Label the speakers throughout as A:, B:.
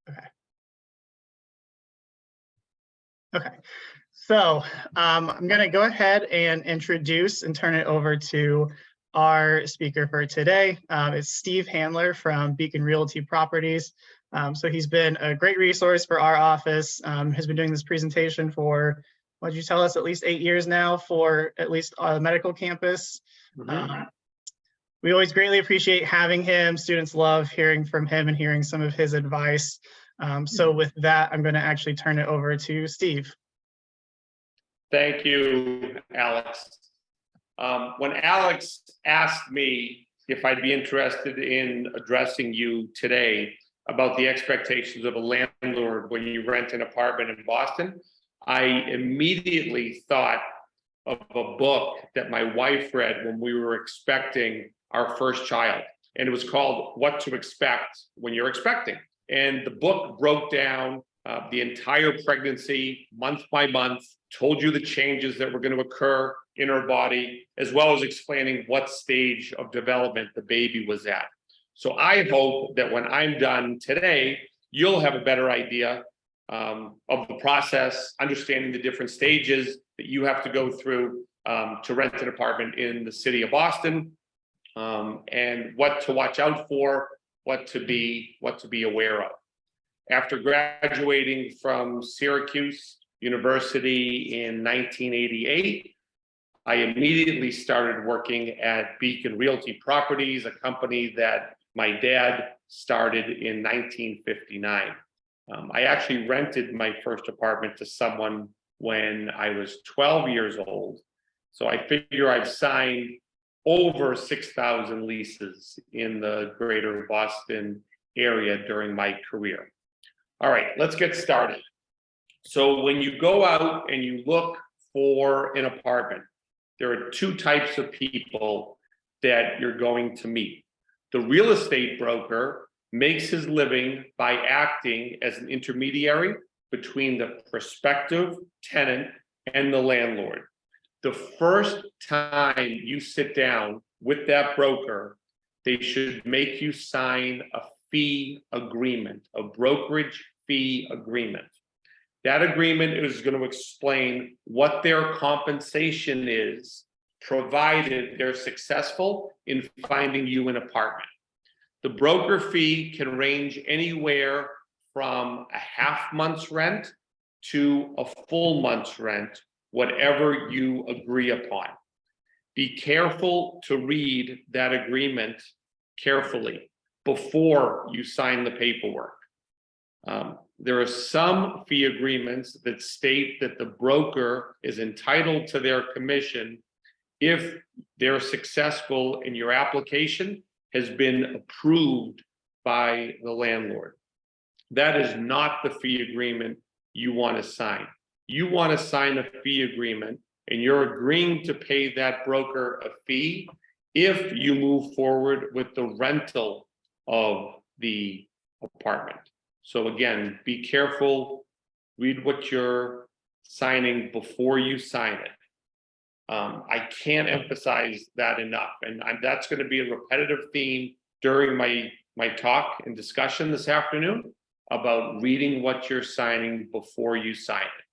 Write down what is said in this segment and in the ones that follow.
A: Okay. Okay. So I'm going to go ahead and introduce and turn it over to our speaker for today. It's Steve Handler from Beacon Realty Properties. So he's been a great resource for our office, has been doing this presentation for, what did you tell us, at least 8 years now for at least the medical campus. We always greatly appreciate having him. Students love hearing from him and hearing some of his advice. So with that, I'm going to actually turn it over to Steve.
B: Thank you, Alex. When Alex asked me if I'd be interested in addressing you today about the expectations of a landlord when you rent an apartment in Boston, I immediately thought of a book that my wife read when we were expecting our first child. And it was called What to Expect When You're Expecting. And the book broke down the entire pregnancy, month by month, told you the changes that were going to occur in her body, as well as explaining what stage of development the baby was at. So I hope that when I'm done today, you'll have a better idea of the process, understanding the different stages that you have to go through to rent an apartment in the city of Boston, and what to watch out for, what to be aware of. After graduating from Syracuse University in 1988, I immediately started working at Beacon Realty Properties, a company that my dad started in 1959. I actually rented my first apartment to someone when I was 12 years old. So I figure I've signed over 6,000 leases in the greater Boston area during my career. All right, let's get started. So when you go out and you look for an apartment, there are two types of people that you're going to meet. The real estate broker makes his living by acting as an intermediary between the prospective tenant and the landlord. The first time you sit down with that broker, they should make you sign a fee agreement, a brokerage fee agreement. That agreement is going to explain what their compensation is, provided they're successful in finding you an apartment. The broker fee can range anywhere from a half month's rent to a full month's rent, whatever you agree upon. Be careful to read that agreement carefully before you sign the paperwork. There are some fee agreements that state that the broker is entitled to their commission if they're successful and your application has been approved by the landlord. That is not the fee agreement you want to sign. You want to sign a fee agreement and you're agreeing to pay that broker a fee if you move forward with the rental of the apartment. So again, be careful, read what you're signing before you sign it. I can't emphasize that enough. And that's going to be a repetitive theme during my talk and discussion this afternoon about reading what you're signing before you sign it.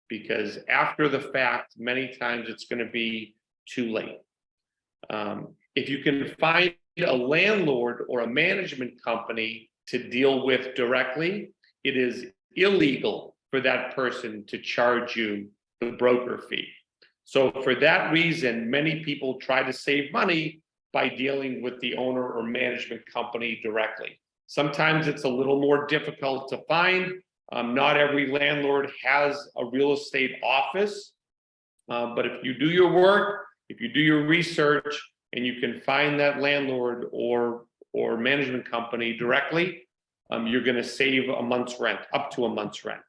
B: Because after the fact, many times it's going to be too late. If you can find a landlord or a management company to deal with directly, it is illegal for that person to charge you the broker fee. So for that reason, many people try to save money by dealing with the owner or management company directly. Sometimes it's a little more difficult to find. Not every landlord has a real estate office, but if you do your work, if you do your research, and you can find that landlord or management company directly, you're going to save a month's rent, up to a month's rent.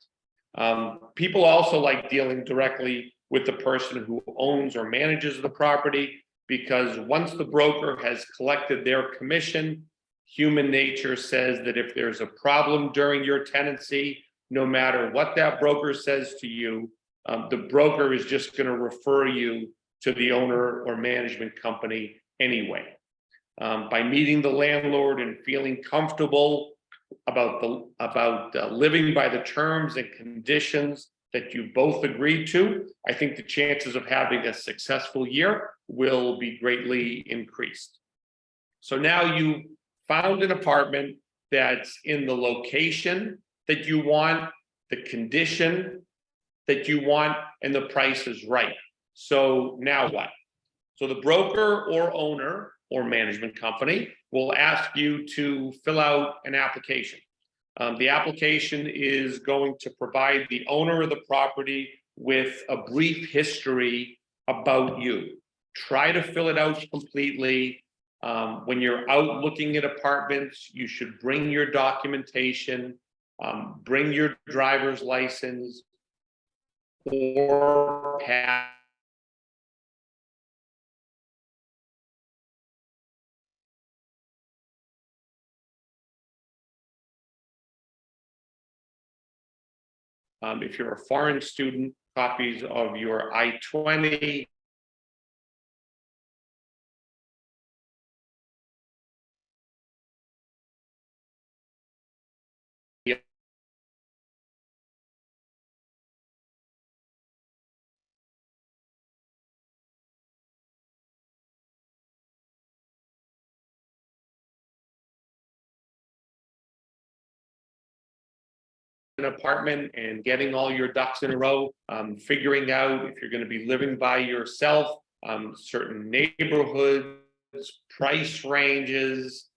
B: People also like dealing directly with the person who owns or manages the property, because once the broker has collected their commission, human nature says that if there's a problem during your tenancy, no matter what that broker says to you, the broker is just going to refer you to the owner or management company anyway. By meeting the landlord and feeling comfortable living by the terms and conditions that you both agreed to, I think the chances of having a successful year will be greatly increased. So now you found an apartment that's in the location that you want, the condition that you want, and the price is right. So now what? So the broker or owner or management company will ask you to fill out an application. The application is going to provide the owner of the property with a brief history about you. Try to fill it out completely. When you're out looking at apartments, you should bring your documentation, bring your driver's license or pass. If you're a foreign student, copies of your I-20, an apartment and getting all your ducks in a row, figuring out if you're going to be living by yourself, certain neighborhoods, price ranges,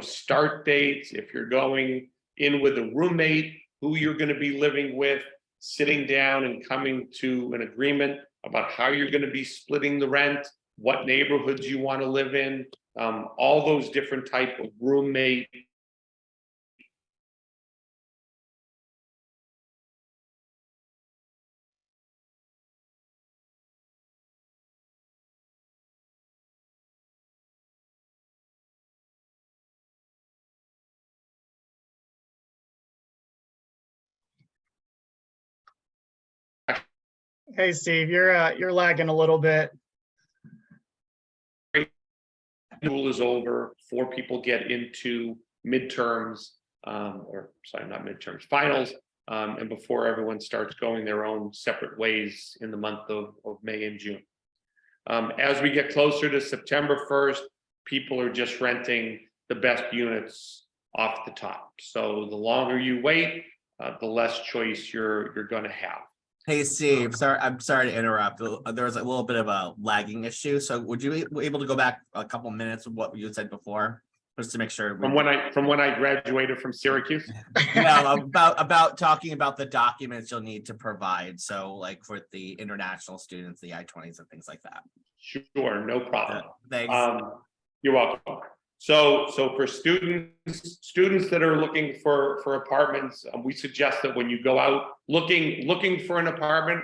B: start dates, if you're going in with a roommate, who you're going to be living with, sitting down and coming to an agreement about how you're going to be splitting the rent, what neighborhoods you want to live in, all those different type of roommate.
A: Hey, Steve, you're lagging a little bit.
B: School is over, 4 people get into midterms, not midterms, finals, and before everyone starts going their own separate ways in the month of May and June. As we get closer to September 1st, people are just renting the best units off the top. So the longer you wait, the less choice you're going to have.
C: Hey Steve, I'm sorry to interrupt. There was a little bit of a lagging issue. So would you be able to go back a couple minutes of what you said before, just to make sure?
B: From when I graduated from Syracuse?
C: No, about talking about the documents you'll need to provide. So like for the international students, the I-20s and things like that.
B: Sure, no problem.
C: Thanks.
B: You're welcome. So for students that are looking for apartments, we suggest that when you go out looking for an apartment,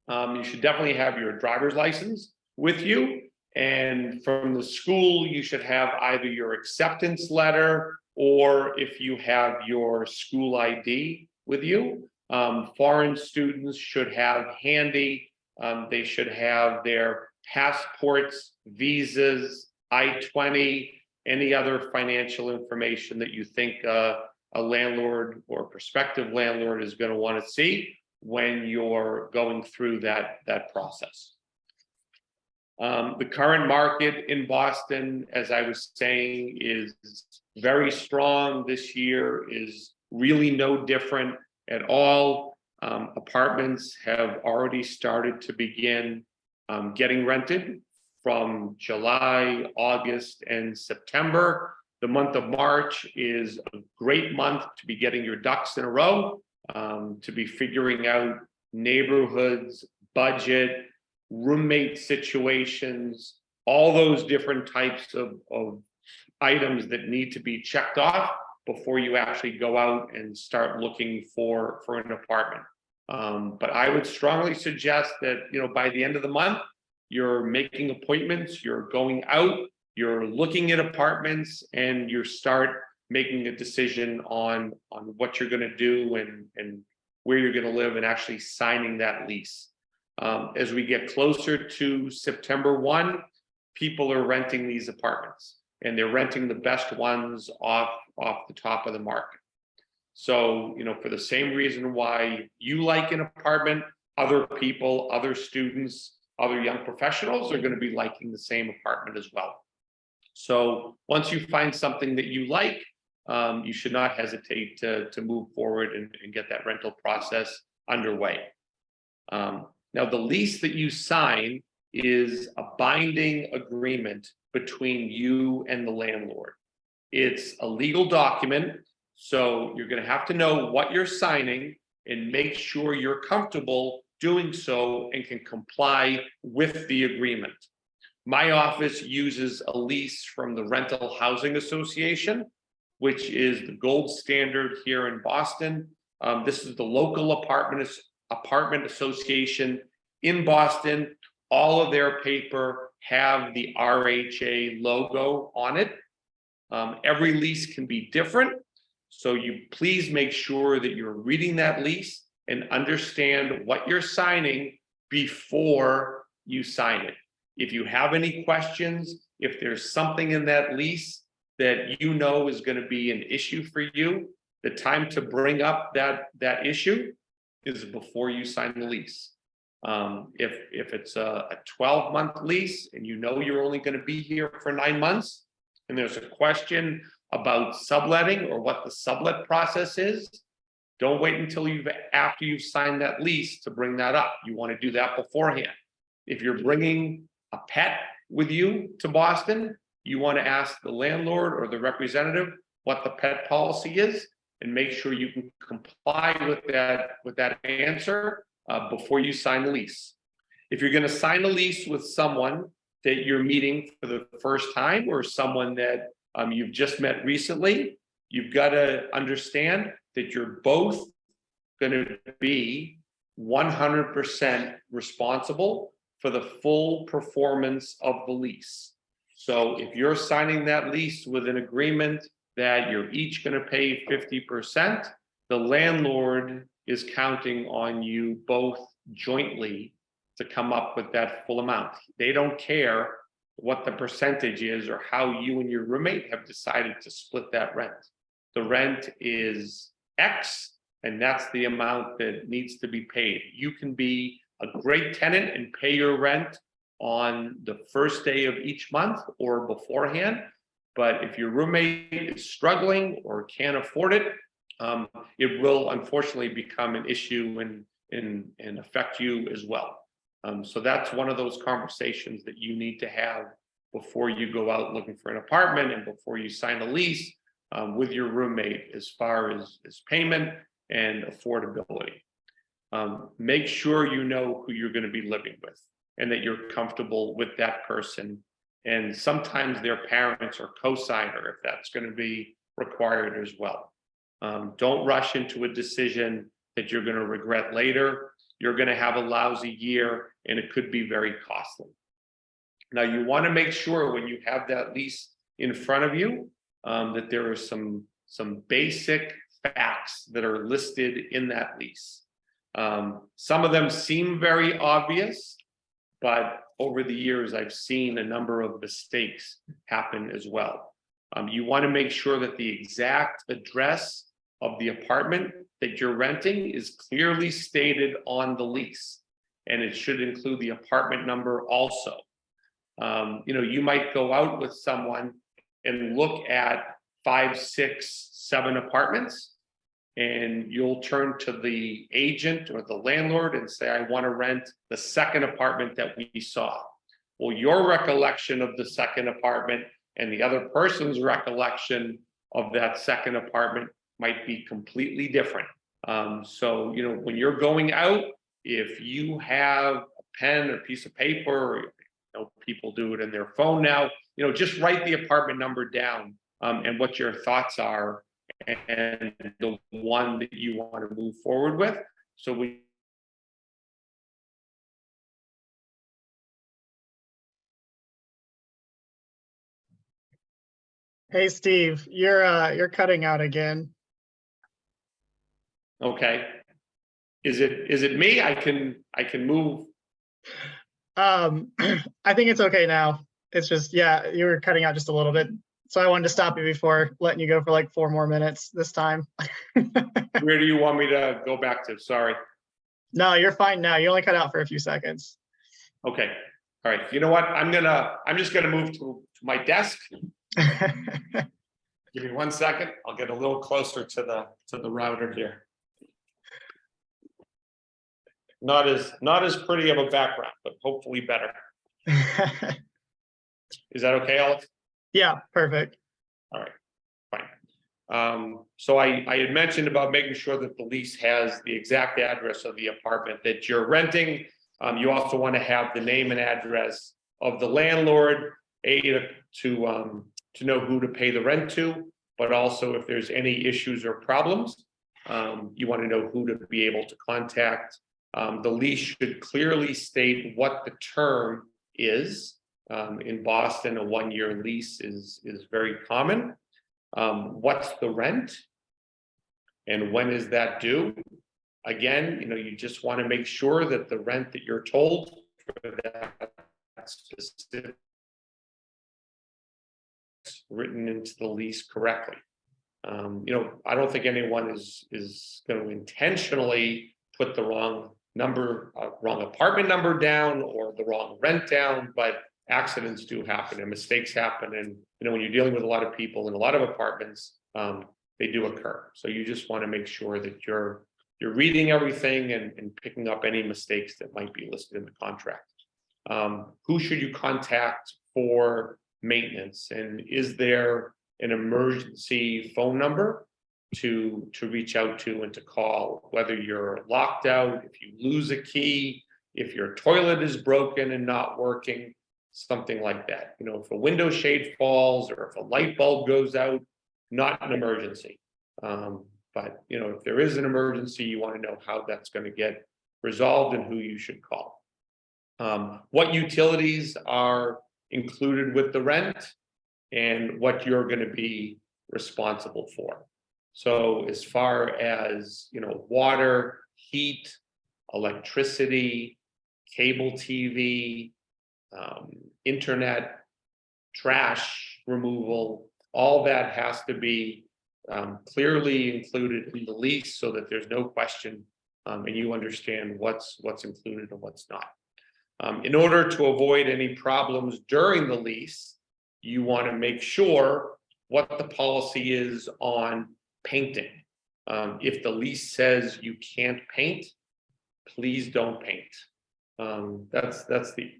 B: you should definitely have your driver's license with you. And from the school, you should have either your acceptance letter or if you have your school ID with you. Foreign students should have handy, they should have their passports, visas, I-20, any other financial information that you think a landlord or prospective landlord is going to want to see when you're going through that process. The current market in Boston, as I was saying, is very strong. This year is really no different at all. Apartments have already started to begin getting rented from July, August, and September. The month of March is a great month to be getting your ducks in a row, to be figuring out neighborhoods, budget, roommate situations, all those different types of items that need to be checked off before you actually go out and start looking for an apartment. But I would strongly suggest that, by the end of the month, you're making appointments, you're going out, you're looking at apartments, and you start making a decision on what you're going to do and where you're going to live and actually signing that lease. As we get closer to September 1, people are renting these apartments and they're renting the best ones off the top of the market. So, for the same reason why you like an apartment, other people, other students, other young professionals are going to be liking the same apartment as well. So once you find something that you like, you should not hesitate to move forward and get that rental process underway. Now, the lease that you sign is a binding agreement between you and the landlord. It's a legal document, so you're going to have to know what you're signing and make sure you're comfortable doing so and can comply with the agreement. My office uses a lease from the Rental Housing Association, which is the gold standard here in Boston. This is the local apartment association in Boston. All of their paper have the RHA logo on it. Every lease can be different, so you please make sure that you're reading that lease and understand what you're signing before you sign it. If you have any questions, if there's something in that lease that you know is going to be an issue for you, the time to bring up that issue is before you sign the lease. If it's a 12-month lease and you know you're only going to be here for 9 months, and there's a question about subletting or what the sublet process is, don't wait until after you've signed that lease to bring that up. You want to do that beforehand. If you're bringing a pet with you to Boston, you want to ask the landlord or the representative what the pet policy is and make sure you can comply with that answer before you sign the lease. If you're going to sign a lease with someone that you're meeting for the first time or someone that you've just met recently, you've got to understand that you're both going to be 100% responsible for the full performance of the lease. So if you're signing that lease with an agreement that you're each going to pay 50%, the landlord is counting on you both jointly to come up with that full amount. They don't care what the percentage is or how you and your roommate have decided to split that rent. The rent is X, and that's the amount that needs to be paid. You can be a great tenant and pay your rent on the first day of each month or beforehand. But if your roommate is struggling or can't afford it, it will unfortunately become an issue and affect you as well. So that's one of those conversations that you need to have before you go out looking for an apartment and before you sign a lease with your roommate as far as payment and affordability. Make sure you know who you're going to be living with and that you're comfortable with that person. And sometimes their parents or co-signer, if that's going to be required as well. Don't rush into a decision that you're going to regret later. You're going to have a lousy year and it could be very costly. Now, you want to make sure when you have that lease in front of you that there are some basic facts that are listed in that lease. Some of them seem very obvious, but over the years, I've seen a number of mistakes happen as well. You want to make sure that the exact address of the apartment that you're renting is clearly stated on the lease, and it should include the apartment number also. You might go out with someone and look at 5, 6, 7 apartments, and you'll turn to the agent or the landlord and say, I want to rent the second apartment that we saw. Well, your recollection of the second apartment and the other person's recollection of that second apartment might be completely different. So, when you're going out, if you have a pen or piece of paper, or people do it in their phone now, just write the apartment number down and what your thoughts are and the one that you want to move forward with. So we
A: Hey, Steve, you're cutting out again.
B: Okay. Is it me? I can move.
A: I think it's okay now. It's just, yeah, you were cutting out just a little bit. So I wanted to stop you before letting you go for like 4 more minutes this time.
B: Where do you want me to go back to? Sorry.
A: No, you're fine now. You only cut out for a few seconds.
B: Okay. All right. You know what? I'm just gonna move to my desk. Give me 1 second. I'll get a little closer to the router here. Not as pretty of a background, but hopefully better. Is that okay, Alex?
A: Yeah, perfect.
B: All right, fine. So I had mentioned about making sure that the lease has the exact address of the apartment that you're renting. You also want to have the name and address of the landlord, to know who to pay the rent to, but also if there's any issues or problems, you want to know who to be able to contact. The lease should clearly state what the term is. In Boston, a 1-year lease is very common. What's the rent? And when is that due? Again, you just want to make sure that the rent that you're told for that specific written into the lease correctly. I don't think anyone is going to intentionally put the wrong apartment number down or the wrong rent down, but accidents do happen and mistakes happen. And when you're dealing with a lot of people in a lot of apartments, they do occur. So you just want to make sure that you're reading everything and picking up any mistakes that might be listed in the contract. Who should you contact for maintenance? And is there an emergency phone number to reach out to and to call, whether you're locked out, if you lose a key, if your toilet is broken and not working, something like that. If a window shade falls or if a light bulb goes out, not an emergency. But if there is an emergency, you want to know how that's going to get resolved and who you should call. What utilities are included with the rent and what you're going to be responsible for. So as far as water, heat, electricity, cable TV, internet, trash removal, all that has to be clearly included in the lease so that there's no question and you understand what's included and what's not. In order to avoid any problems during the lease, you want to make sure what the policy is on painting. If the lease says you can't paint, please don't paint. That's the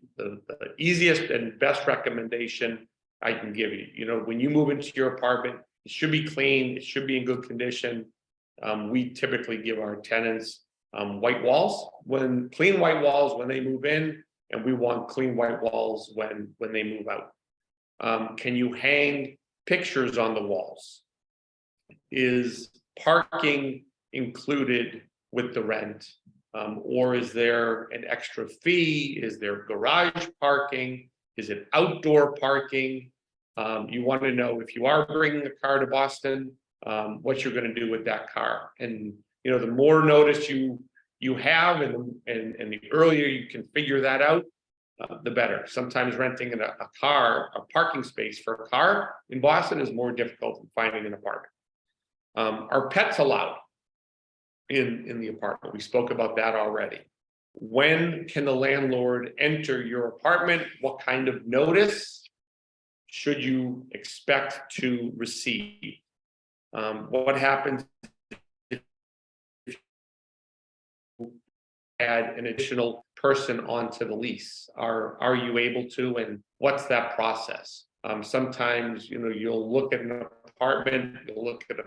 B: easiest and best recommendation I can give you. When you move into your apartment, it should be clean, it should be in good condition. We typically give our tenants clean white walls when they move in, and we want clean white walls when they move out. Can you hang pictures on the walls? Is parking included with the rent? Or is there an extra fee? Is there garage parking? Is it outdoor parking? You want to know, if you are bringing a car to Boston, what you're going to do with that car. And the more notice you have and the earlier you can figure that out, the better. Sometimes renting a parking space for a car in Boston is more difficult than finding an apartment. Are pets allowed in the apartment? We spoke about that already. When can the landlord enter your apartment? What kind of notice should you expect to receive? What happens if you add an additional person onto the lease? Are you able to, and what's that process? Sometimes you'll look at an apartment, you'll look at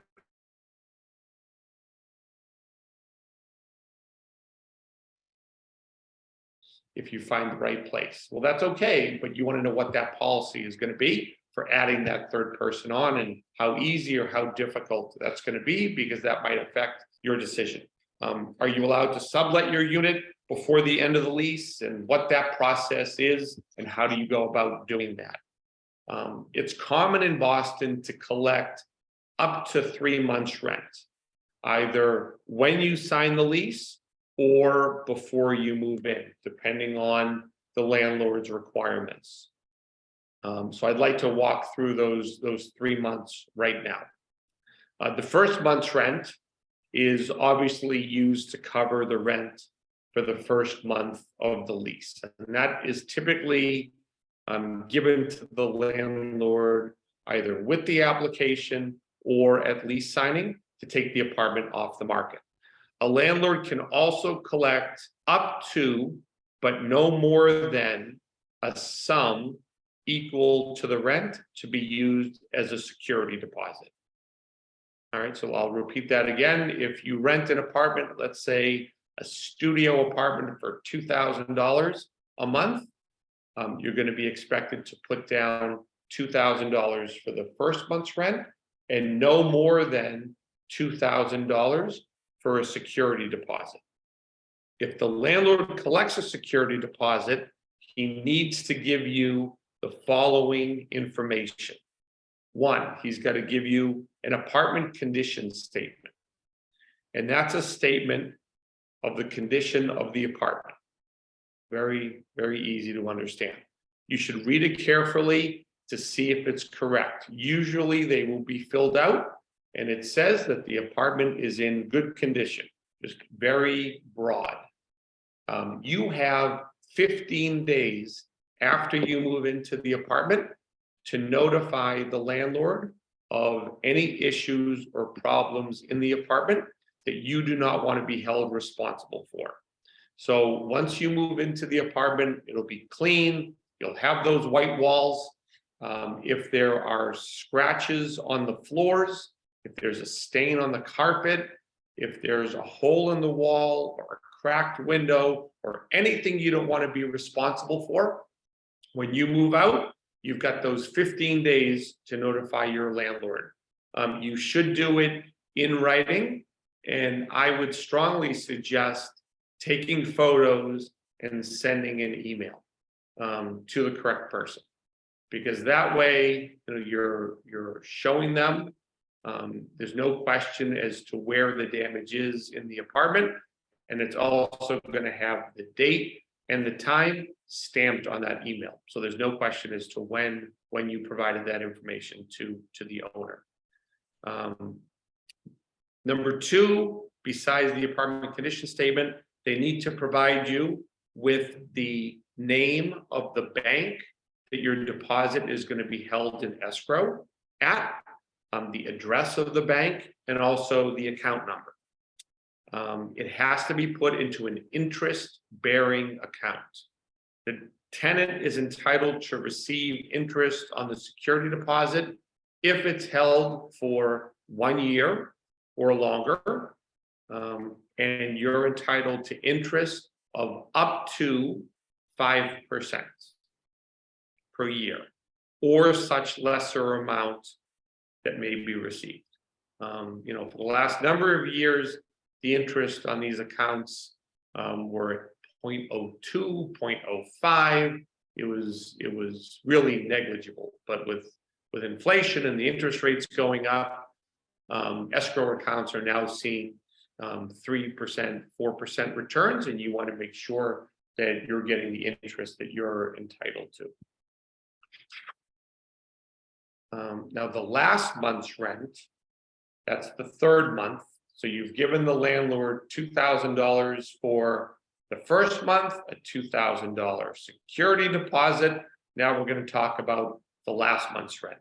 B: if you find the right place. Well, that's okay, but you want to know what that policy is going to be for adding that third person on, and how easy or how difficult that's going to be, because that might affect your decision. Are you allowed to sublet your unit before the end of the lease, and what that process is, and how do you go about doing that? It's common in Boston to collect up to 3 months rent, either when you sign the lease or before you move in, depending on the landlord's requirements. So I'd like to walk through those 3 months right now. The first month's rent is obviously used to cover the rent for the first month of the lease. And that is typically given to the landlord either with the application or at lease signing to take the apartment off the market. A landlord can also collect up to, but no more than, a sum equal to the rent to be used as a security deposit. All right, so I'll repeat that again. If you rent an apartment, let's say a studio apartment for $2,000 a month, you're going to be expected to put down $2,000 for the first month's rent and no more than $2,000 for a security deposit. If the landlord collects a security deposit, he needs to give you the following information. One, he's got to give you an apartment condition statement. And that's a statement of the condition of the apartment. Very, very easy to understand. You should read it carefully to see if it's correct. Usually they will be filled out and it says that the apartment is in good condition, just very broad. You have 15 days after you move into the apartment to notify the landlord of any issues or problems in the apartment that you do not want to be held responsible for. So once you move into the apartment, it'll be clean. You'll have those white walls. If there are scratches on the floors, if there's a stain on the carpet, if there's a hole in the wall or a cracked window or anything you don't want to be responsible for, when you move out, you've got those 15 days to notify your landlord. You should do it in writing, and I would strongly suggest taking photos and sending an email to the correct person, because that way, you know, you're showing them. There's no question as to where the damage is in the apartment, and it's also going to have the date and the time stamped on that email. So there's no question as to when you provided that information to the owner. Number two, besides the apartment condition statement, they need to provide you with the name of the bank that your deposit is going to be held in escrow at, the address of the bank, and also the account number. It has to be put into an interest-bearing account. The tenant is entitled to receive interest on the security deposit if it's held for 1 year or longer, and you're entitled to interest of up to 5% per year, or such lesser amount that may be received. You know, for the last number of years, the interest on these accounts were at 0.02, 0.05. It was really negligible, but with inflation and the interest rates going up, escrow accounts are now seeing 3%, 4% returns, and you want to make sure that you're getting the interest that you're entitled to. Now, the last month's rent, that's the third month. So you've given the landlord $2,000 for the first month, a $2,000 security deposit. Now we're going to talk about the last month's rent.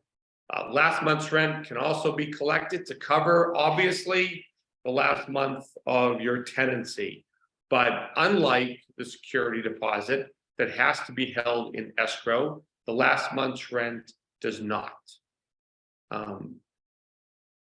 B: Last month's rent can also be collected to cover, obviously, the last month of your tenancy. But unlike the security deposit that has to be held in escrow, the last month's rent does not.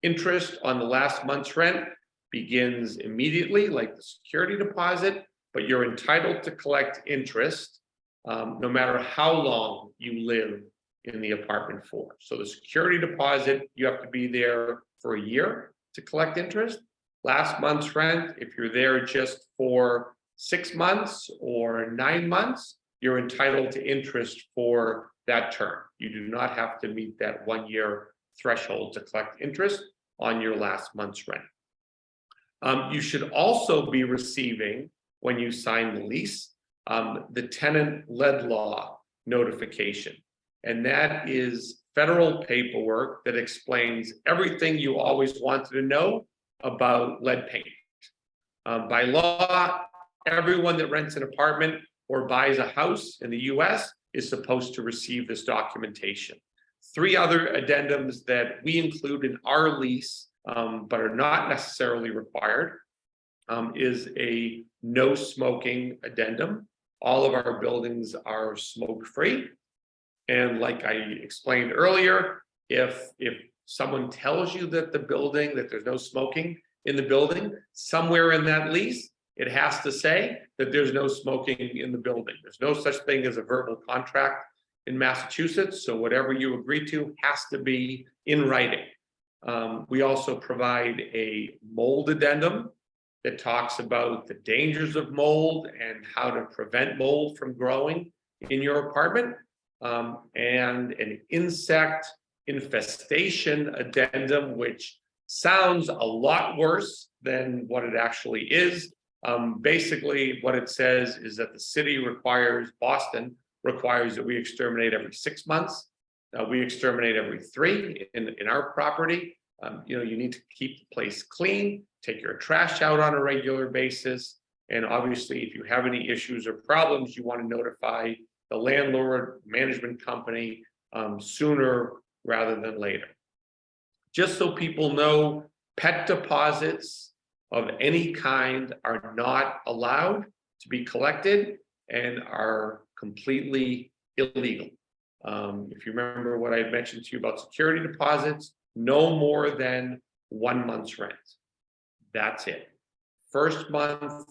B: Interest on the last month's rent begins immediately, like the security deposit, but you're entitled to collect interest no matter how long you live in the apartment for. So the security deposit, you have to be there for a year to collect interest. Last month's rent, if you're there just for 6 months or 9 months, you're entitled to interest for that term. You do not have to meet that 1 year threshold to collect interest on your last month's rent. You should also be receiving, when you sign the lease, the tenant lead law notification. and that is federal paperwork that explains everything you always wanted to know about lead paint. By law, everyone that rents an apartment or buys a house in the US is supposed to receive this documentation. 3 other addendums that we include in our lease, but are not necessarily required, is a no smoking addendum. All of our buildings are smoke-free. And like I explained earlier, if someone tells you that that there's no smoking in the building, somewhere in that lease, it has to say that there's no smoking in the building. There's no such thing as a verbal contract in Massachusetts. So whatever you agree to has to be in writing. We also provide a mold addendum that talks about the dangers of mold and how to prevent mold from growing in your apartment, and an insect infestation addendum, which sounds a lot worse than what it actually is. Basically, what it says is that the city Boston requires that we exterminate every 6 months. We exterminate every 3 in our property. You need to keep the place clean, take your trash out on a regular basis. And obviously, if you have any issues or problems, you want to notify the landlord management company sooner rather than later. Just so people know, pet deposits of any kind are not allowed to be collected and are completely illegal. If you remember what I had mentioned to you about security deposits, no more than 1 month's rent. That's it. First month,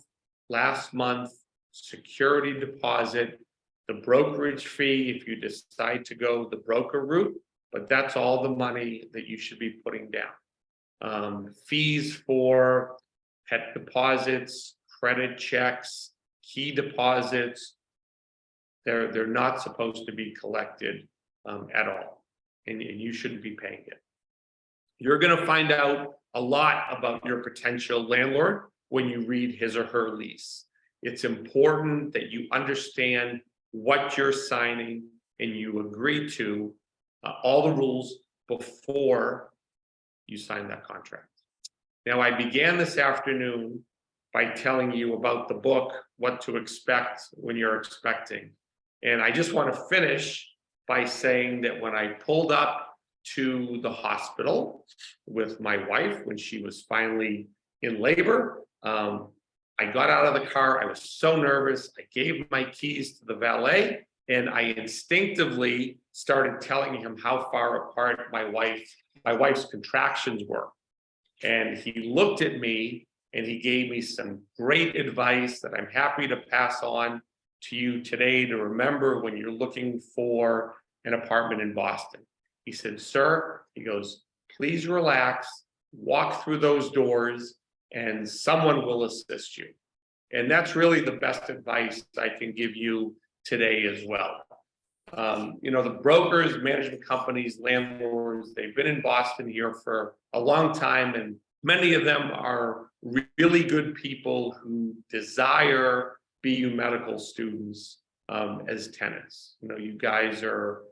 B: last month, security deposit, the brokerage fee if you decide to go the broker route, but that's all the money that you should be putting down. Fees for pet deposits, credit checks, key deposits, they're not supposed to be collected at all, and you shouldn't be paying it. You're going to find out a lot about your potential landlord when you read his or her lease. It's important that you understand what you're signing and you agree to all the rules before you sign that contract. Now, I began this afternoon by telling you about the book, What to Expect When You're Expecting. And I just want to finish by saying that when I pulled up to the hospital with my wife when she was finally in labor, I got out of the car. I was so nervous. I gave my keys to the valet, and I instinctively started telling him how far apart my wife's contractions were. And he looked at me and he gave me some great advice that I'm happy to pass on to you today to remember when you're looking for an apartment in Boston. He said, "Sir," he goes, "please relax, walk through those doors, and someone will assist you." And that's really the best advice I can give you today as well. The brokers, management companies, landlords, they've been in Boston here for a long time, and many of them are really good people who desire BU medical students as tenants. You guys are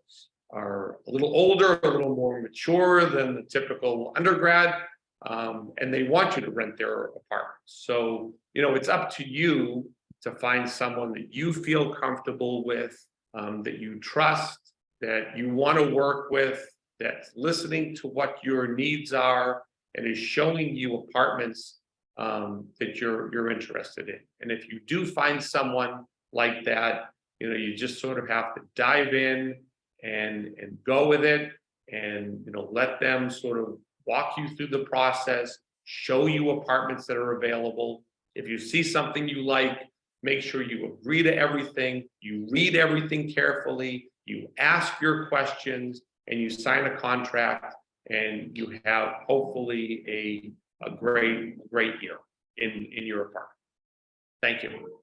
B: a little older, a little more mature than the typical undergrad, and they want you to rent their apartments. So, it's up to you to find someone that you feel comfortable with, that you trust, that you want to work with, that's listening to what your needs are, and is showing you apartments that you're interested in. And if you do find someone like that, you just sort of have to dive in and go with it, and let them sort of walk you through the process, show you apartments that are available. If you see something you like, make sure you agree to everything, you read everything carefully, you ask your questions, and you sign a contract, and you have hopefully a great year in your apartment. Thank you.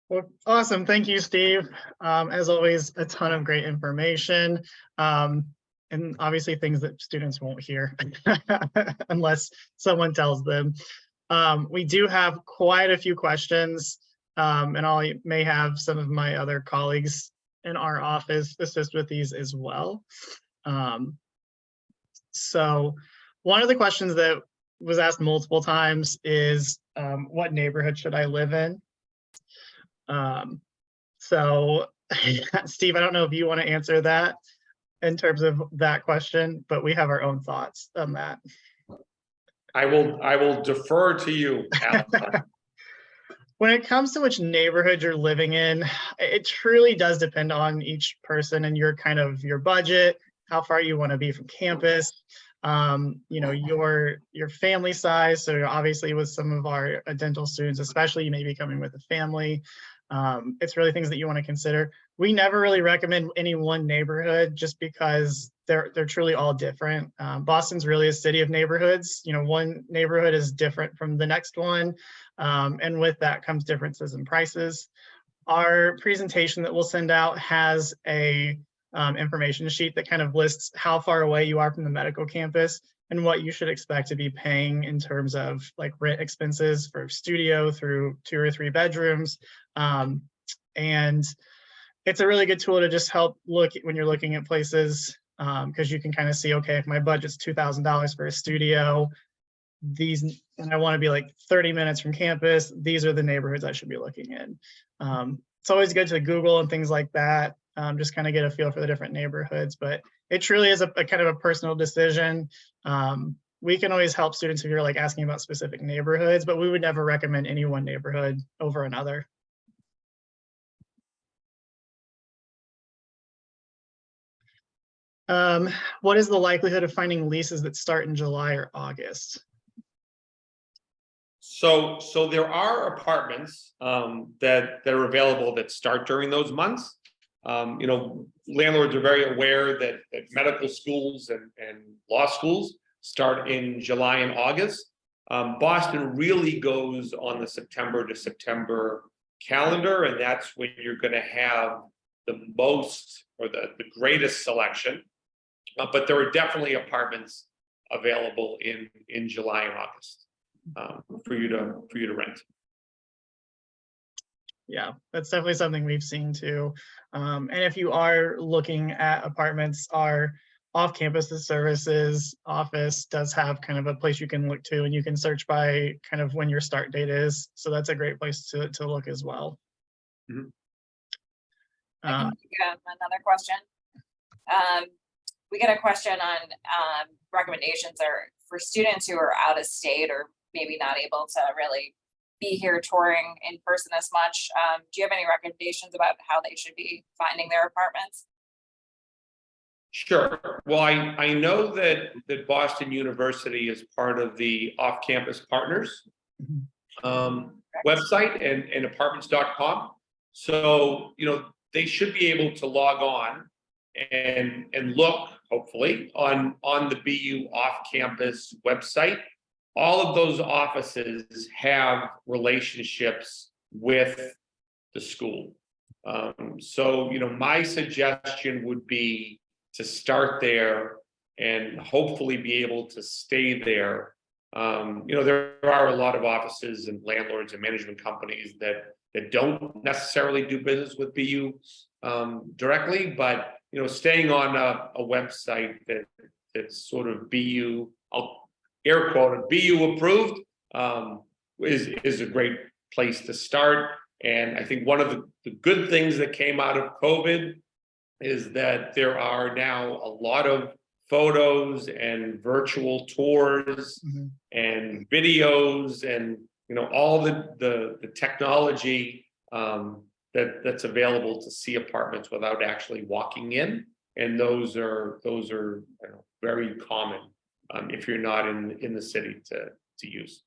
A: Well, awesome. Thank you, Steve. As always, a ton of great information, and obviously things that students won't hear unless someone tells them. We do have quite a few questions And I may have some of my other colleagues in our office assist with these as well. So one of the questions that was asked multiple times is, what neighborhood should I live in? So Steve, I don't know if you want to answer that in terms of that question, but we have our own thoughts on that.
B: I will defer to you, Alex.
A: When it comes to which neighborhood you're living in, it truly does depend on each person and your kind of your budget, how far you want to be from campus, your family size. So obviously with some of our dental students, especially you may be coming with a family. It's really things that you want to consider. We never really recommend any one neighborhood just because they're truly all different. Boston's really a city of neighborhoods. One neighborhood is different from the next one. And with that comes differences in prices. Our presentation that we'll send out has a information sheet that kind of lists how far away you are from the medical campus and what you should expect to be paying in terms of like rent expenses for studio through 2 or 3 bedrooms. And it's a really good tool to just help look when you're looking at places, because you can kind of see, okay, if my budget's $2,000 for a studio, and I want to be like 30 minutes from campus, these are the neighborhoods I should be looking in. It's always good to Google and things like that, just kind of get a feel for the different neighborhoods, but it truly is a kind of a personal decision. We can always help students if you're like asking about specific neighborhoods, but we would never recommend any one neighborhood over another. What is the likelihood of finding leases that start in July or August?
B: So there are apartments that are available that start during those months. Landlords are very aware that medical schools and law schools start in July and August. Boston really goes on the September to September calendar, and that's when you're going to have the most or the greatest selection. But there are definitely apartments available in July and August for you to rent.
A: Yeah, that's definitely something we've seen too. And if you are looking at apartments, our off-campus services office does have kind of a place you can look to, and you can search by kind of when your start date is. So that's a great place to look as well.
B: Mm-hmm.
D: Another question. We get a question on recommendations for students who are out of state or maybe not able to really be here touring in person as much. Do you have any recommendations about how they should be finding their apartments?
B: Sure. Well, I know that Boston University is part of the off-campus partners website and apartments.com. So, they should be able to log on and look, hopefully, on the BU off-campus website. All of those offices have relationships with the school. So, my suggestion would be to start there and hopefully be able to stay there. There are a lot of offices and landlords and management companies that don't necessarily do business with BU directly, but staying on a website that's sort of BU, I'll air quote, BU approved, is a great place to start. And I think one of the good things that came out of COVID is that there are now a lot of photos and virtual tours and videos and all the technology that's available to see apartments without actually walking in, and those are very common if you're not in the city to use.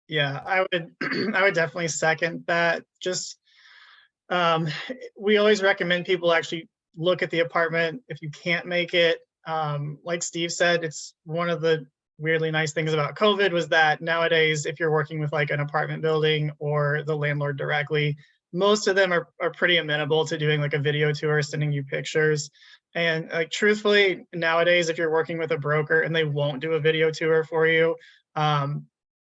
A: Yeah, I would definitely second that. Just we always recommend people actually look at the apartment if you can't make it. Like Steve said, it's one of the weirdly nice things about COVID was that nowadays, if you're working with like an apartment building or the landlord directly, most of them are pretty amenable to doing like a video tour, sending you pictures. And like truthfully, nowadays, if you're working with a broker and they won't do a video tour for you,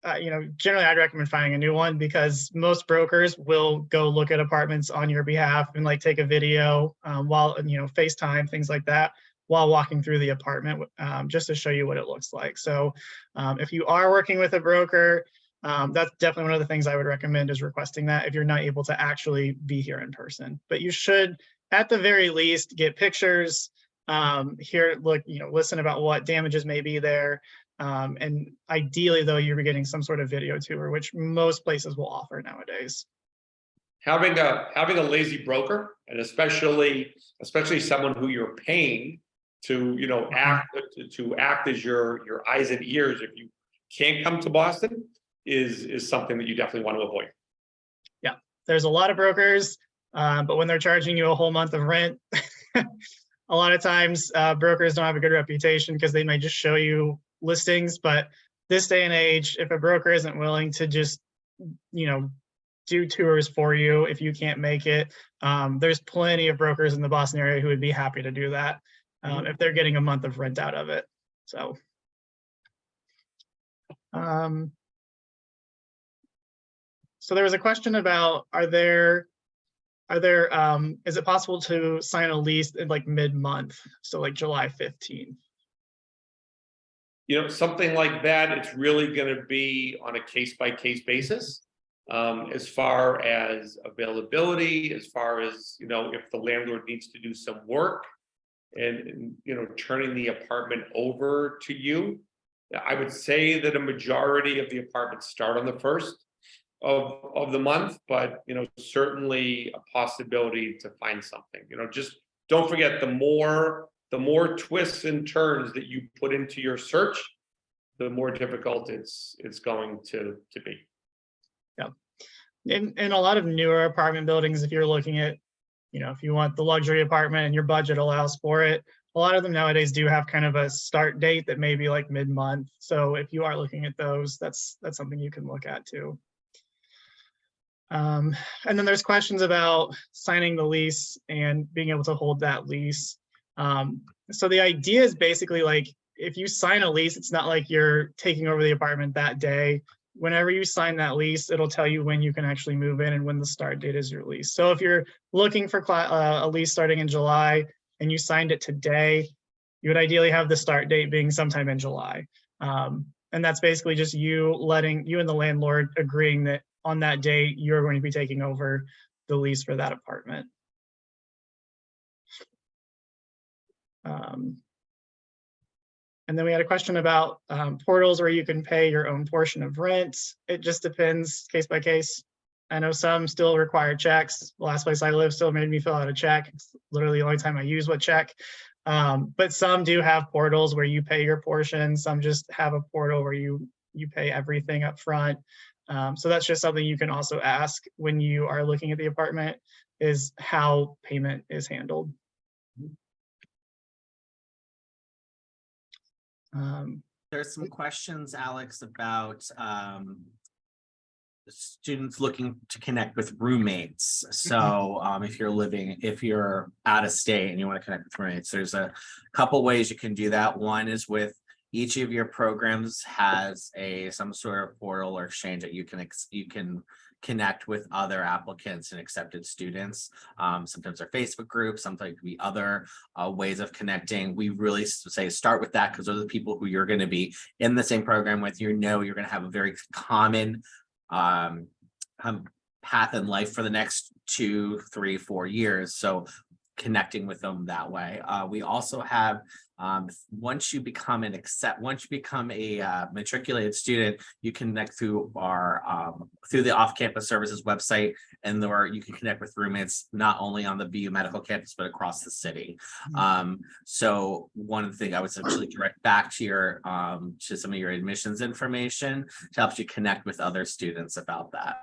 A: generally I'd recommend finding a new one because most brokers will go look at apartments on your behalf and like take a video while, FaceTime, things like that, while walking through the apartment, just to show you what it looks like. So if you are working with a broker, that's definitely one of the things I would recommend is requesting that if you're not able to actually be here in person. But you should, at the very least, get pictures, listen about what damages may be there. And ideally, though, you're getting some sort of video tour, which most places will offer nowadays.
B: Having a lazy broker, and especially someone who you're paying to act as your eyes and ears if you can't come to Boston, is something that you definitely want to avoid.
A: Yeah, there's a lot of brokers, but when they're charging you a whole month of rent, a lot of times brokers don't have a good reputation because they might just show you listings. But this day and age, if a broker isn't willing to just do tours for you if you can't make it, there's plenty of brokers in the Boston area who would be happy to do that if they're getting a month of rent out of it. So so there was a question about is it possible to sign a lease in like mid-month, so like July 15th?
B: Something like that, it's really going to be on a case-by-case basis, as far as availability, as far as, if the landlord needs to do some work and turning the apartment over to you. I would say that a majority of the apartments start on the 1st of the month, but certainly a possibility to find something. Just don't forget, the more twists and turns that you put into your search, the more difficult it's going to be.
A: Yeah. In a lot of newer apartment buildings, if you're looking at, if you want the luxury apartment and your budget allows for it, a lot of them nowadays do have kind of a start date that may be like mid-month. So if you are looking at those, that's something you can look at too. And then there's questions about signing the lease and being able to hold that lease. So the idea is basically like, if you sign a lease, it's not like you're taking over the apartment that day. Whenever you sign that lease, it'll tell you when you can actually move in and when the start date is your lease. So if you're looking for a lease starting in July and you signed it today, you would ideally have the start date being sometime in July. And that's basically just you and the landlord agreeing that on that date, you're going to be taking over the lease for that apartment. And then we had a question about portals where you can pay your own portion of rent. It just depends case by case. I know some still require checks. The last place I lived still made me fill out a check. It's literally the only time I use what check. But some do have portals where you pay your portion. Some just have a portal where you pay everything up front. So that's just something you can also ask when you are looking at the apartment, is how payment is handled.
C: There's some questions, Alex, about students looking to connect with roommates. So if you're out of state and you want to connect with roommates, there's a couple ways you can do that. One is with each of your programs has some sort of portal or exchange that you can connect with other applicants and accepted students. Sometimes they're Facebook groups, sometimes it can be other ways of connecting. We really say start with that because those are the people who you're going to be in the same program with. You're going to have a very common path in life for the next 2, 3, 4 years. So connecting with them that way. We also have once you become a matriculated student, you connect through through the off-campus services website, and you can connect with roommates not only on the BU Medical campus but across the city. So one of the things I would essentially direct back to to some of your admissions information to help you connect with other students about that.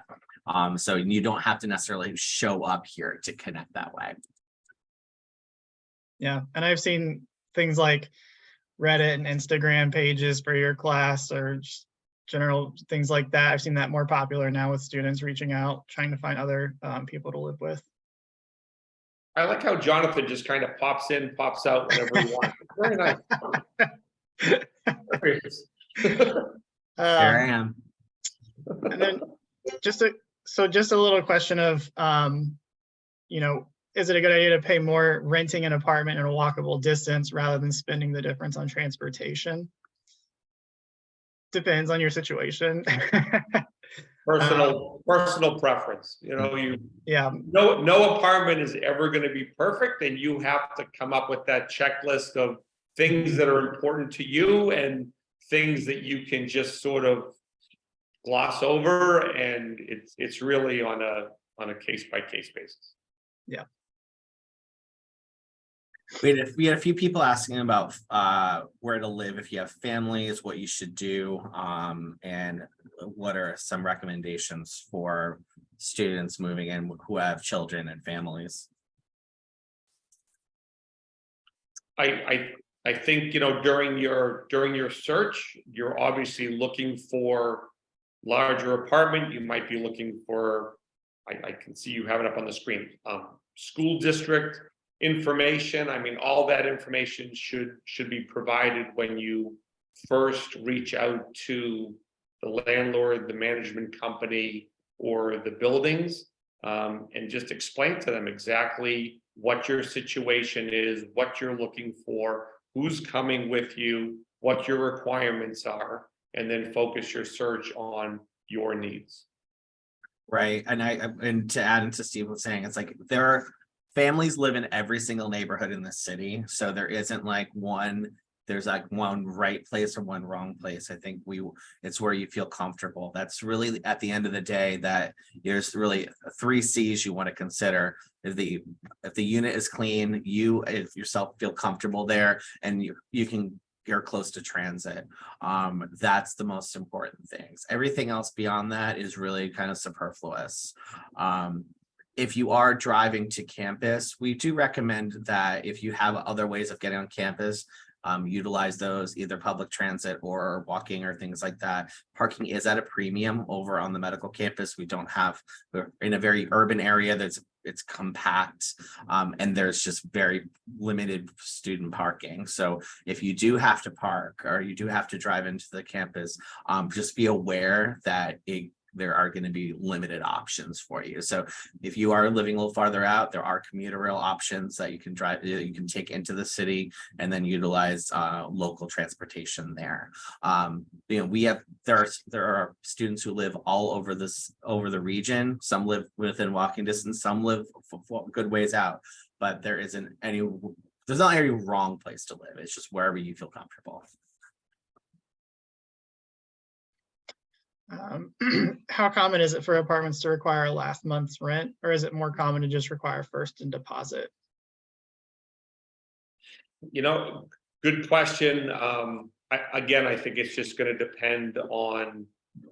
C: So you don't have to necessarily show up here to connect that way.
A: Yeah, and I've seen things like Reddit and Instagram pages for your class or just general things like that. I've seen that more popular now with students reaching out, trying to find other people to live with.
B: I like how Jonathan just kind of pops in, pops out whenever he wants. Very nice.
C: There I am.
A: just a little question of, you know, is it a good idea to pay more renting an apartment in a walkable distance rather than spending the difference on transportation? Depends on your situation.
B: Personal preference, you know,
A: Yeah,
B: no apartment is ever gonna be perfect, and you have to come up with that checklist of things that are important to you and things that you can just sort of gloss over, and it's really on a case-by-case basis.
C: We had a few people asking about where to live if you have families, what you should do, and what are some recommendations for students moving in who have children and families.
B: I think, you know, during your search, you're obviously looking for larger apartment. You might be looking for, I can see you have it up on the screen, school district information. I mean, all that information should be provided when you first reach out to the landlord, the management company, or the buildings, and just explain to them exactly what your situation is, what you're looking for, who's coming with you, what your requirements are, and then focus your search on your needs.
C: Right, and to add into Steve was saying, it's like there are families live in every single neighborhood in the city, so there isn't like there's like one right place or one wrong place. I think it's where you feel comfortable. That's really at the end of the day that there's really 3 C's you want to consider. If the unit is clean, if yourself feel comfortable there, and you're close to transit. That's the most important things. Everything else beyond that is really kind of superfluous. If you are driving to campus, we do recommend that if you have other ways of getting on campus, utilize those, either public transit or walking or things like that. Parking is at a premium over on the medical campus. We're in a very urban area it's compact, and there's just very limited student parking. So if you do have to park or you do have to drive into the campus, just be aware that there are going to be limited options for you. So if you are living a little farther out, there are commuter rail options that you can take into the city and then utilize local transportation there. You know, there are students who live all over the region. Some live within walking distance, some live good ways out, but there's not any wrong place to live. It's just wherever you feel comfortable.
A: How common is it for apartments to require a last month's rent, or is it more common to just require first and deposit?
B: You know, good question. I think it's just going to depend on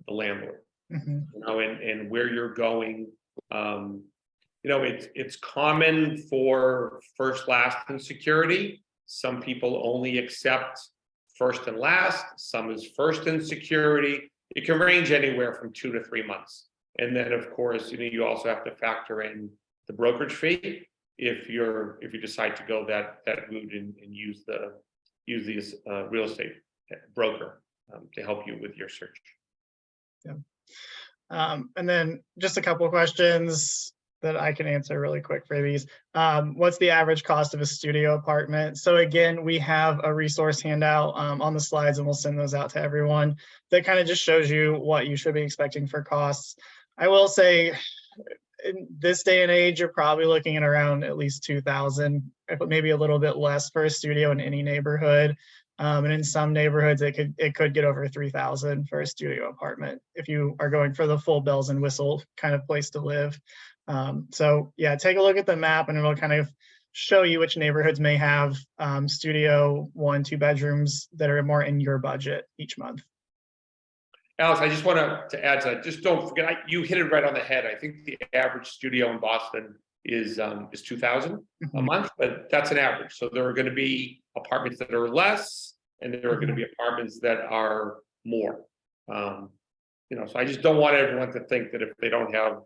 B: the landlord,
A: Mhm.
B: you know, and where you're going. You know, it's common for first, last, and security. Some people only accept first and last. Some is first and security. It can range anywhere from 2 to 3 months. And then, of course, you know, you also have to factor in the brokerage fee if you decide to go that route and use these real estate broker to help you with your search.
A: Yeah. And then just a couple of questions that I can answer really quick for these. What's the average cost of a studio apartment? So again, we have a resource handout on the slides, and we'll send those out to everyone. That kind of just shows you what you should be expecting for costs. I will say, in this day and age, you're probably looking at around at least 2,000, maybe a little bit less for a studio in any neighborhood. And in some neighborhoods, it could get over 3,000 for a studio apartment if you are going for the full bells and whistle kind of place to live. So yeah, take a look at the map, and it'll kind of show you which neighborhoods may have studio 1, 2 bedrooms that are more in your budget each month.
B: Alex, I just want to add to that. Just don't forget, you hit it right on the head. I think the average studio in Boston is 2,000 a month, but that's an average. So there are going to be apartments that are less, and there are going to be apartments that are more. You know, so I just don't want everyone to think that if they don't have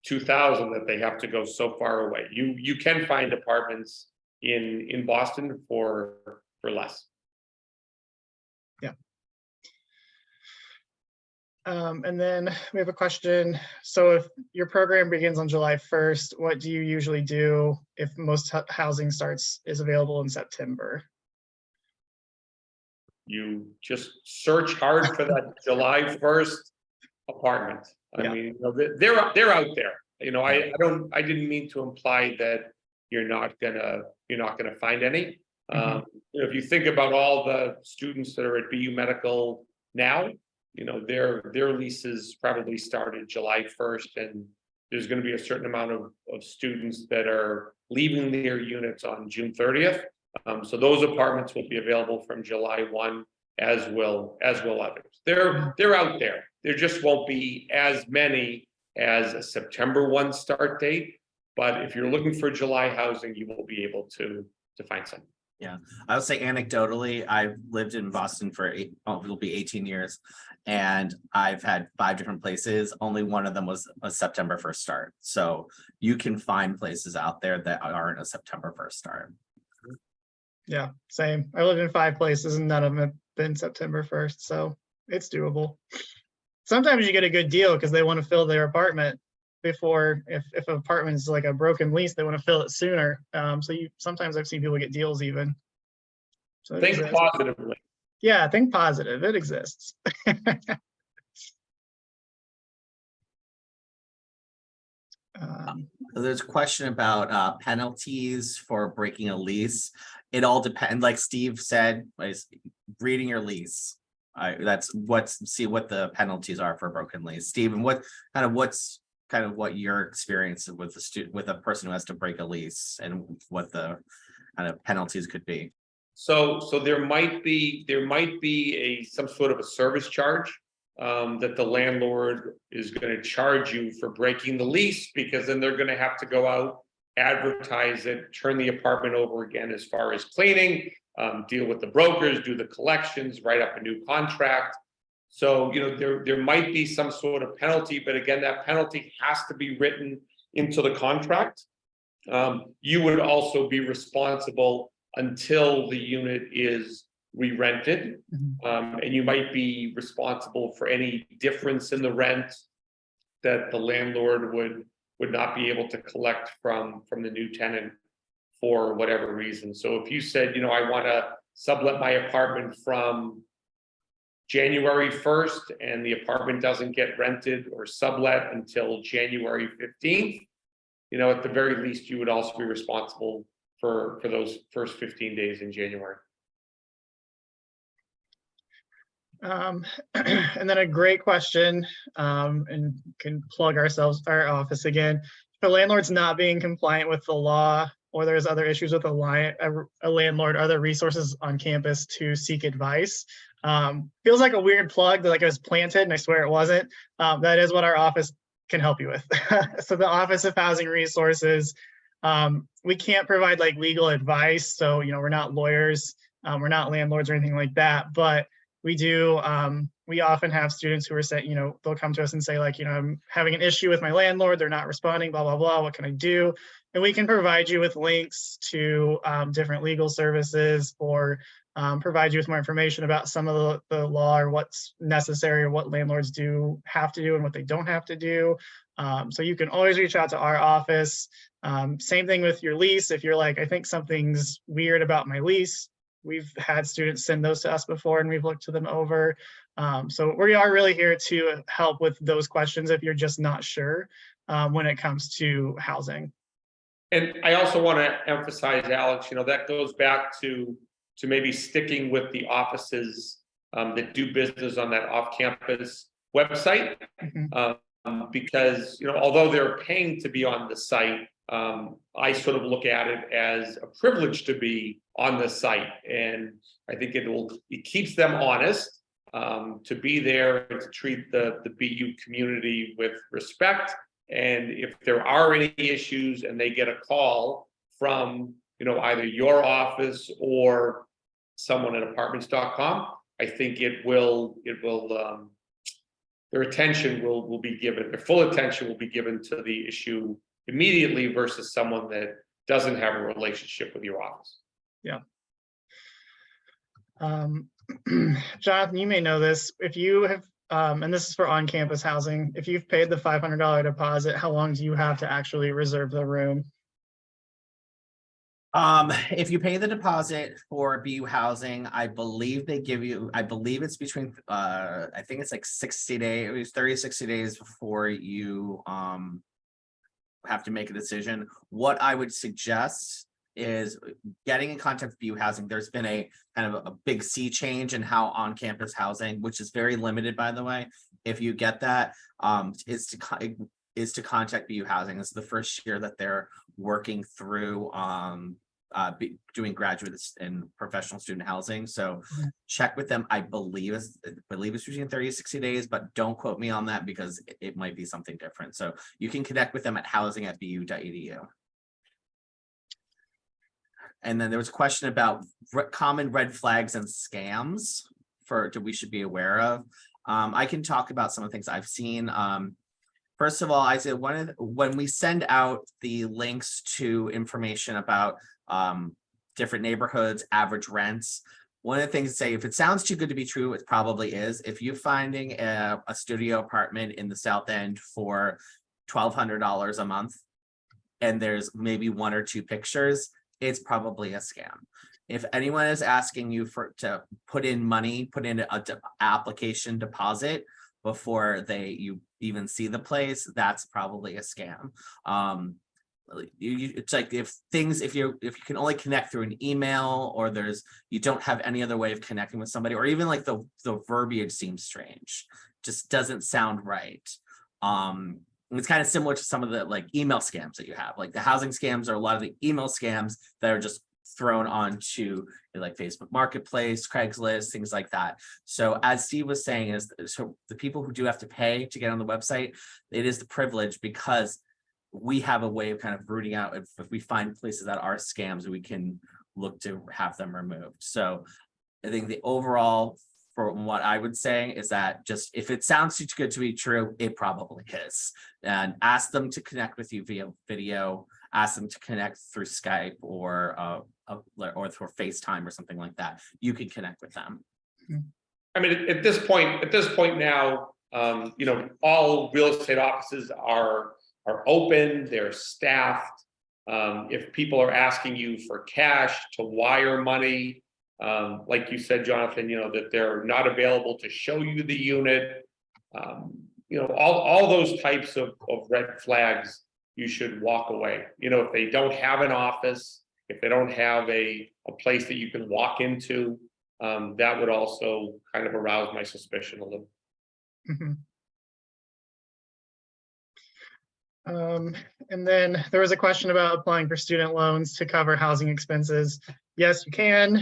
B: 2,000 that they have to go so far away. You can find apartments in Boston for less.
A: Yeah. And then we have a question. So if your program begins on July 1st, what do you usually do if most housing is available in September?
B: You just search hard for that July 1st apartment. I
A: Yeah.
B: mean, you know, they're out there. You know, I didn't mean to imply that you're not gonna find any.
A: Mhm.
B: You know, if you think about all the students that are at BU Medical now, you know, their leases probably started July 1st, and there's gonna be a certain amount of students that are leaving their units on June 30th. So those apartments will be available from July 1, as will others. They're out there. There just won't be as many as a September 1 start date. But if you're looking for July housing, you will be able to find some.
C: Yeah, I would say anecdotally, I've lived in Boston for it'll be 18 years. And I've had 5 different places. Only one of them was a September 1st start. So you can find places out there that aren't a September 1st start.
A: Yeah, same. I lived in 5 places and none of them have been September 1st, so it's doable. Sometimes you get a good deal because they want to fill their apartment before, if an apartment is like a broken lease, they want to fill it sooner. So sometimes I've seen people get deals even. So it
B: Think
A: exists.
B: positively.
A: Yeah, think positive. It exists.
C: There's a question about penalties for breaking a lease. It all depends, like Steve said, is reading your lease. See what the penalties are for a broken lease. Steve, what's what your experience with with a person who has to break a lease and what the kind of penalties could be?
B: So there might be some sort of a service charge that the landlord is going to charge you for breaking the lease, because then they're going to have to go out, advertise it, turn the apartment over again as far as cleaning, deal with the brokers, do the collections, write up a new contract. So, you know, there might be some sort of penalty, but again, that penalty has to be written into the contract. You would also be responsible until the unit is re-rented. And you might be responsible for any difference in the rent that the landlord would not be able to collect from the new tenant for whatever reason. So if you said, you know, I want to sublet my apartment from January 1st and the apartment doesn't get rented or sublet until January 15th, you know, at the very least, you would also be responsible for those first 15 days in January.
A: And then a great question, and can plug our office again. If a landlord's not being compliant with the law, or there's other issues with a landlord, are there resources on campus to seek advice? Feels like a weird plug that like it was planted, and I swear it wasn't. That is what our office can help you with. So the Office of Housing Resources, we can't provide like legal advice. So, you know, we're not lawyers, we're not landlords or anything like that, but we do, we often have students who are saying, you know, they'll come to us and say like, you know, I'm having an issue with my landlord, they're not responding, blah, blah, blah, what can I do? And we can provide you with links to different legal services, or provide you with more information about some of the law, or what's necessary, or what landlords have to do and what they don't have to do. So you can always reach out to our office. Same thing with your lease. If you're like, I think something's weird about my lease, we've had students send those to us before and we've looked to them over. So we are really here to help with those questions if you're just not sure when it comes to housing.
B: And I also want to emphasize, Alex, you know, that goes back to maybe sticking with the offices that do business on that off-campus website. Because, you know, although they're paying to be on the site, I sort of look at it as a privilege to be on the site. And I think it keeps them honest to be there and to treat the BU community with respect. And if there are any issues and they get a call from, you know, either your office or someone at apartments.com, I think their attention will be given, their full attention will be given to the issue immediately versus someone that doesn't have a relationship with your office.
A: Yeah. Jonathan, you may know this. If you have and this is for on-campus housing. If you've paid the $500 deposit, how long do you have to actually reserve the room?
C: If you pay the deposit for BU housing, I believe they give you, I believe it's between, I think it's like 60 days, it was 30, 60 days before you, have to make a decision. What I would suggest is getting in contact with BU housing. There's been a kind of a big sea change in how on-campus housing, which is very limited, by the way. If you get that, is to contact BU housing. This is the first year that they're working through doing graduates and professional student housing. So check with them. I believe it's between 30 to 60 days, but don't quote me on that because it might be something different. So you can connect with them at housing@bu.edu. And then there was a question about common red flags and scams that we should be aware of. I can talk about some of the things I've seen. First of all, I said when we send out the links to information about different neighborhoods, average rents, one of the things to say, if it sounds too good to be true, it probably is. If you're finding a studio apartment in the South End for $1,200 a month, and there's maybe 1 or 2 pictures, it's probably a scam. If anyone is asking you to put in money, put in an application deposit before you even see the place, that's probably a scam. It's like if you can only connect through an email, or you don't have any other way of connecting with somebody, or even like the verbiage seems strange, just doesn't sound right. It's kind of similar to some of the like email scams that you have. Like the housing scams are a lot of the email scams that are just thrown onto like Facebook Marketplace, Craigslist, things like that. So as Steve was saying, so the people who do have to pay to get on the website, it is the privilege, because we have a way of kind of rooting out if we find places that are scams, we can look to have them removed. So I think the overall, from what I would say, is that just if it sounds too good to be true, it probably is. And ask them to connect with you via video, ask them to connect through Skype or through FaceTime or something like that. You can connect with them.
B: I mean, at this point now, all real estate offices are open, they're staffed. If people are asking you for cash to wire money, like you said, Jonathan, that they're not available to show you the unit, all those types of red flags, you should walk away. If they don't have an office, if they don't have a place that you can walk into, that would also kind of arouse my suspicion a little.
A: Mm-hmm. And then there was a question about applying for student loans to cover housing expenses. Yes, you can.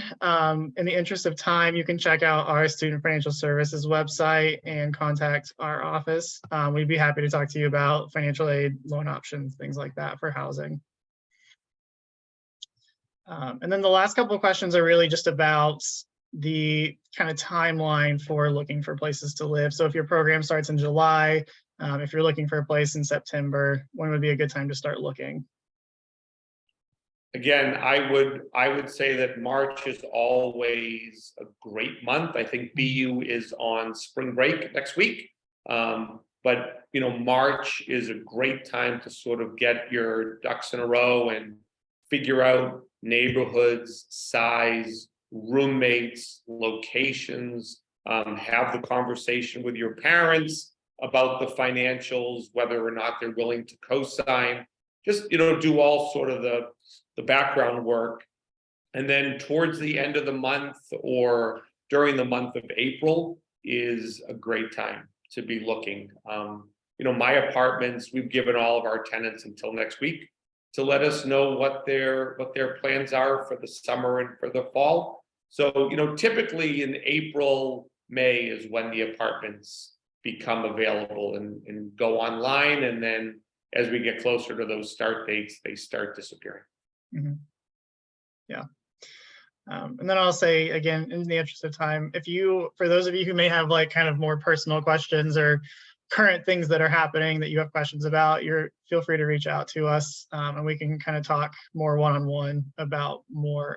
A: In the interest of time, you can check out our Student Financial Services website and contact our office. We'd be happy to talk to you about financial aid, loan options, things like that for housing. And then the last couple of questions are really just about the kind of timeline for looking for places to live. So if your program starts in July, if you're looking for a place in September, when would be a good time to start looking?
B: Again, I would say that March is always a great month. I think BU is on spring break next week. But March is a great time to sort of get your ducks in a row and figure out neighborhoods, size, roommates, locations, have the conversation with your parents about the financials, whether or not they're willing to co-sign, just, do all sort of the background work. And then towards the end of the month or during the month of April is a great time to be looking. My apartments, we've given all of our tenants until next week to let us know what their plans are for the summer and for the fall. So, typically in April, May is when the apartments become available and go online. And then as we get closer to those start dates, they start disappearing.
A: Mm-hmm. Yeah. And then I'll say again, in the interest of time, for those of you who may have like kind of more personal questions or current things that are happening that you have questions about, feel free to reach out to us, and we can kind of talk more one-on-one about more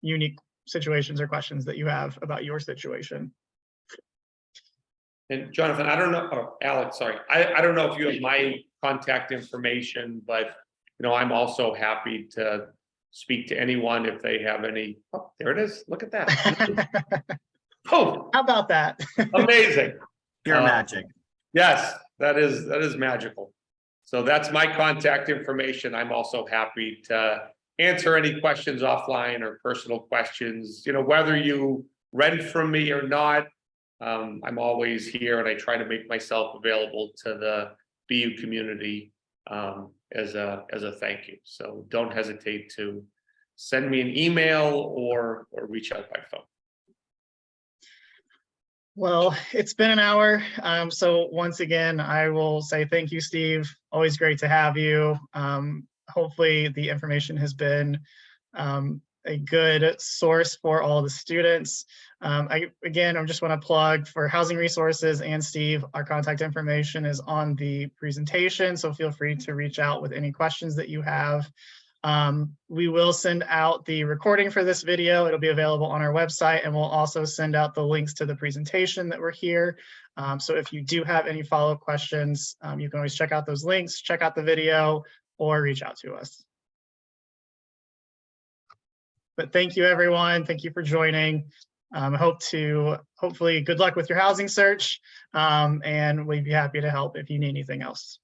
A: unique situations or questions that you have about your situation.
B: And Jonathan, I don't know, or Alex, sorry, I don't know if you have my contact information, but I'm also happy to speak to anyone if they have any. Oh, there it is. Look at that. Oh,
A: How about that?
B: amazing.
C: Pure magic.
B: Yes, that is magical. So that's my contact information. I'm also happy to answer any questions offline or personal questions, whether you rent from me or not. I'm always here and I try to make myself available to the BU community as a thank you. So don't hesitate to send me an email or reach out by phone.
A: Well, it's been an hour. So once again, I will say thank you, Steve. Always great to have you. Hopefully the information has been a good source for all the students. I just want to plug for Housing Resources and Steve, our contact information is on the presentation, so feel free to reach out with any questions that you have. We will send out the recording for this video. It'll be available on our website, and we'll also send out the links to the presentation that we're here. So if you do have any follow-up questions, you can always check out those links, check out the video, or reach out to us. But thank you, everyone. Thank you for joining. Hopefully good luck with your housing search, and we'd be happy to help if you need anything else.